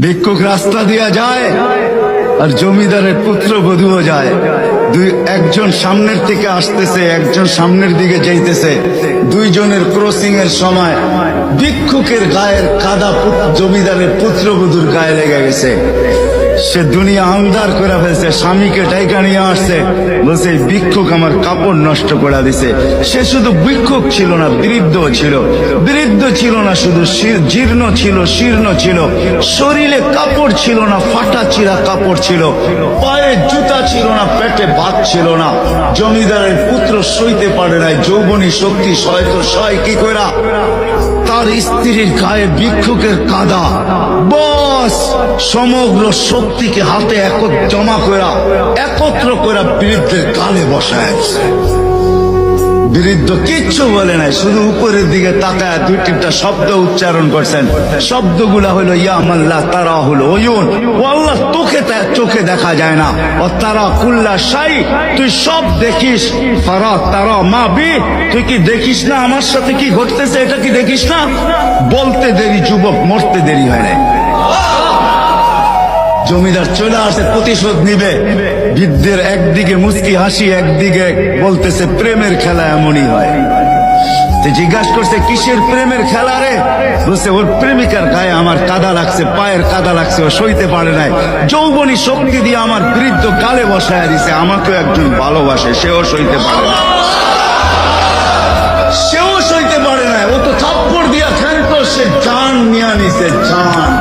ভিক্ষুক রাস্তা দিয়া যায় আর জমিদারের পুত্র বধূও যায়। একজন সামনের থেকে আসতেছে, একজন সামনের দিকে যাইতেছে। দুইজনের ক্রসিং এর সময় ভিক্ষুকের গায়ের কাদা জমিদারের পুত্রবধূর গায়ে লেগে গেছে। সে দুনিয়া আন্দার করে ফেলছে, স্বামীকে ডাইকা নিয়ে আসছে, বলছে ভিক্ষুক আমার কাপড় নষ্ট করে দিছে। সে শুধু ভিক্ষুক ছিল না, বৃদ্ধ ছিল। বৃদ্ধ ছিল না শুধু, জীর্ণ ছিল, শীর্ণ ছিল। শরীরে কাপড় ছিল না, ফাটা চিরা কাপড় ছিল। পায়ে জুতা ছিল না, পেটে ভাত ছিল না। জমিদারের পুত্র সইতে পারে নাই, যৌবনী শক্তি সয় কি কইরা তার স্ত্রীর গায়ে ভিক্ষুকের কাদা। বস সমগ্র শক্তিকে হাতে একত্র করে বৃদ্ধের গালে বসায়ছে। বৃদ্ধ কিচ্ছু বলে নাই, শুধু উপরের দিকে তাকায় দুই তিনটা শব্দ উচ্চারণ করছেন। শব্দগুলা হলো ইয়া মাল্লাহ তারা হলো ওয়ুন, ও আল্লাহ চোখে দেখা যায় না। ও তারা কুল্লা শাই, তুই সব দেখিস। ফারা তারা মা বি, তুই কি দেখিস না আমার সাথে কি ঘটতেছে? এটা কি দেখিস না? বলতে দেরি যুবক, মরতে দেরি হয় না। জমিদার চলে আসে, প্রতিশোধ নিবে। বৃদ্ধের একদিকে মুস্কি হাসি, একদিকে বলতেছে প্রেমের খেলা এমনই হয়। জিজ্ঞাসা করছে কিসের প্রেমের খেলা রে? বলছে ওর প্রেমিকার গায়ে আমার কাদা লাগছে, পায়ের কাদা লাগছে, ও সইতে পারে নাই। যৌবনী শক্তি দিয়ে আমার বৃদ্ধ গালে বসায় দিছে। আমাকেও একজন ভালোবাসে, সেও সইতে পারে না। সেও সইতে পারে না, ও তো থাপ্পড় দিয়া খেলতো, সে জান নিয়ে নিছে, জান।